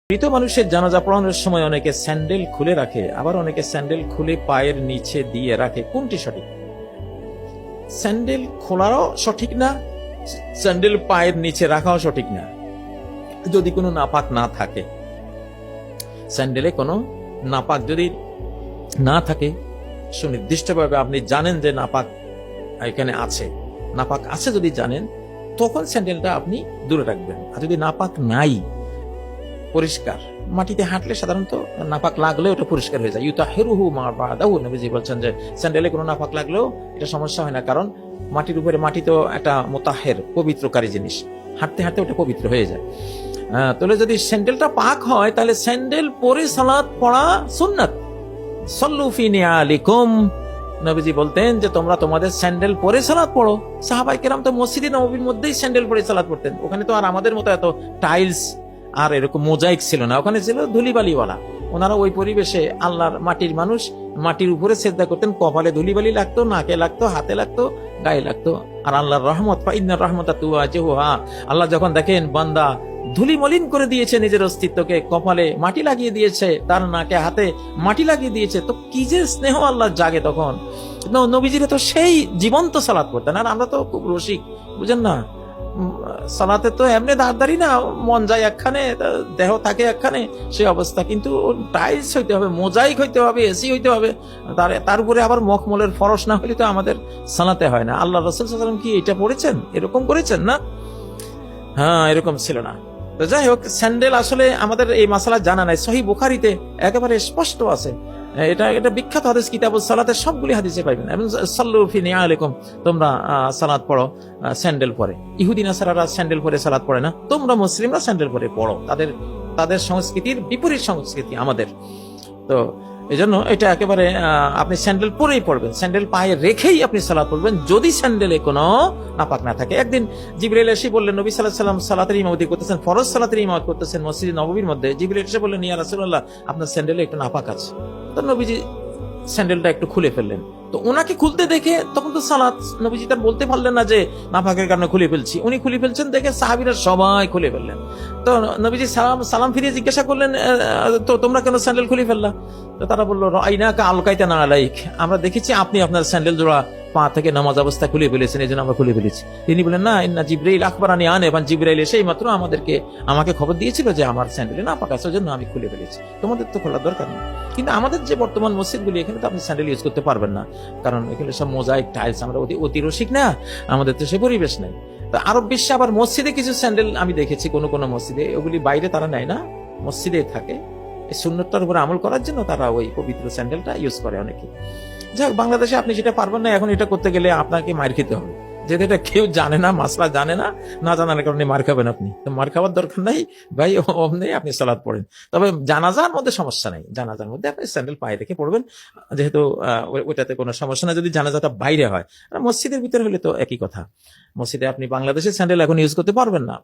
মৃত মানুষের জানাজা পড়ানোর সময় অনেকে স্যান্ডেল খুলে রাখে, আবার অনেকে স্যান্ডেল খুলে পায়ের নিচে দিয়ে রাখে। কোনটি সঠিক? স্যান্ডেল খোলাও সঠিক না, স্যান্ডেল পায়ের নিচে রাখাও সঠিক না, যদি কোনো নাপাক না থাকে। স্যান্ডেলে কোনো নাপাক যদি না থাকে, সুনির্দিষ্টভাবে আপনি জানেন যে নাপাক এখানে আছে, নাপাক আছে যদি জানেন, তখন স্যান্ডেলটা আপনি দূরে রাখবেন। আর যদি নাপাক নাই, পরিষ্কার, মাটিতে হাঁটলে সাধারণত নাপাক লাগলেও এটা পরিষ্কার হয়ে যায়। ইউতাহিরুহু মা বাদাহু, নবীজি বলছেন যে স্যান্ডেলে কোনো নাপাক লাগলেও এটা সমস্যা হয় না, কারণ মাটির উপরে, মাটি তো একটা মুতাহের, পবিত্রকারী জিনিস, হাঁটতে হাঁটতে ওটা পবিত্র হয়ে যায়। তাহলে যদি স্যান্ডেলটা পাক হয়, তাহলে স্যান্ডেল পরে সালাত পড়া সুন্নাত। সাল্লু ফি নিআলিকুম, নবীজি বলতেন যে তোমরা তোমাদের স্যান্ডেল পরে সালাত পড়ো। সাহাবায়ে কেরাম তো মসজিদে নববীর মধ্যেই স্যান্ডেল পরে সালাত পড়তেন। ওখানে তো আর আমাদের মতো এত টাইলস আর এরকম মোজাইক ছিল না, ওখানে ছিল ধুলিবালিওয়ালা। ওনারা ওই পরিবেশে, আল্লাহর মাটির মানুষ, মাটির উপরে সেজদা করতেন, কপালে ধুলিবালি লাগতো, নাকে লাগতো, হাতে লাগতো, গায়ে লাগতো। আর আল্লাহর রহমত, ফাইন্নার রহমতা তুওয়াজিহুহা, আল্লাহ যখন দেখেন বান্দা ধুলি মলিন করে দিয়েছে নিজের অস্তিত্বকে, কপালে মাটি লাগিয়ে দিয়েছে, তার নাকে হাতে মাটি লাগিয়ে দিয়েছে, তো কি যে স্নেহ আল্লাহ জাগে তখন। নবীজিরা তো সেই জীবন্ত সালাত পড়তেন। আর আমরা তো খুব রসিক, বুঝেন না, সালাতে তো এমনি দাঁড়দারি না, মন যায় একখানে, দেহ থাকে একখানে, সে অবস্থা। কিন্তু টাইলস হইতে হবে, মোজাইক হইতে হবে, এসি হইতে হবে, তার উপরে আবার মখমলের ফরস না হলে তো আমাদের সালাতে হয় না। আল্লাহ রাসূল সাল্লাল্লাহু আলাইহি ওয়াসাল্লাম কি এটা পড়েছেন, এরকম করেছেন না? হ্যাঁ, এরকম ছিল না। তো যাই হোক, স্যান্ডেল আসলে আমাদের এই মাসালা জানা নাই। সহিহ বুখারীতে একেবারে স্পষ্ট আছে, এটা বিখ্যাত হাদিস, কিতাবুস সালাতের সবগুলি হাদিসে পাইবেন। এবং সাল্লু ফি নিআলিকুম, তোমরা সালাত পড়ো স্যান্ডেল পরে। ইহুদি নাসারারা স্যান্ডেল পরে সালাত পড়ে না, তোমরা মুসলিমরা স্যান্ডেল পরে পড়ো। তাদের সংস্কৃতির বিপরীত সংস্কৃতি আমাদের। তো এই জন্য এটা একেবারে আপনি স্যান্ডেল পরেই পড়বেন, স্যান্ডেল পায়ে রেখেই আপনি সালাত পড়বেন, যদি স্যান্ডেলে কোনো নাপাক না থাকে। একদিন জিবরাইল এসে বললেন, নবী সাল্লাল্লাহু আলাইহি ওয়াসাল্লাম সালাতের ইমামতি করতেছেন, ফরজ সালাতের ইমামত করতেছেন মসজিদে নববীর মধ্যে। জিবরাইল এসে বললেন, ইয়া রাসূলুল্লাহ, আপনার স্যান্ডেলে একটু নাপাক আছে। তো নবীজি স্যান্ডেলটা একটু খুলে ফেললেন। তো ওনাকে খুলতে দেখে, তখন তো সালাত, নবীজি তার বলতে পারলেন না যে নাপাকের কারণে খুলে ফেলছি। উনি খুলে ফেলছেন দেখে সাহাবীরা সবাই খুলে ফেললেন। তো নবীজি সালাম ফিরিয়ে জিজ্ঞাসা করলেন, তো তোমরা কেন স্যান্ডেল খুলে ফেললা? তো তারা বললো, রাইনাকা আলকাইতা না আলাইক, আমরা দেখেছি আপনি আপনার স্যান্ডেল জোড়া পা থেকে নামাজ অবস্থা খুলে ফেলেছেন, এই জন্য আমরা খুলে ফেলেছি। তিনি বলেন, না, ইন্না জিবরাইল আখবারানি আন, এবং জিবরাইল এসেই মাত্র আমাকে খবর দিয়েছিল যে আমার স্যান্ডেলে নাপাক আছে, ওই জন্য আমি খুলে ফেলেছি, তোমাদের তো খোলার দরকার নেই। কিন্তু আমাদের যে বর্তমান মসজিদগুলি, এখানে তো আপনি স্যান্ডেল ইউজ করতে পারবেন না, কারণ এখানে সব মোজাইক, টাইলস, আমরা অতি রসিক না, আমাদের তো সে পরিবেশ নেই। তো আরব বিশ্বে আবার মসজিদে কিছু স্যান্ডেল আমি দেখেছি, কোনো মসজিদে, ওগুলি বাইরে তারা নেয় না, মসজিদে থাকে। এই সুন্নতটার উপরে আমল করার জন্য তারা ওই পবিত্র স্যান্ডেলটা ইউজ করে অনেকে। যাক, বাংলাদেশে আপনি সেটা পারবেন না, এখন এটা করতে গেলে আপনাকে মার খেতে হবে, যেহেতু এটা কেউ জানে না, মাসলা জানে না, না জানার কারণে মার খাবেন আপনি। তো মার খাওয়ার দরকার নাই ভাই, অমনি আপনি সালাত পড়েন। তবে জানাজার মধ্যে সমস্যা নেই, জানাজার মধ্যে আপনি স্যান্ডেল পায়ে রেখে পড়বেন, যেহেতু ওইটাতে কোনো সমস্যা না, যদি জানাজাটা বাইরে হয়। আর মসজিদের ভিতরে হলে তো একই কথা, মসজিদে আপনি বাংলাদেশের স্যান্ডেল এখন ইউজ করতে পারবেন না।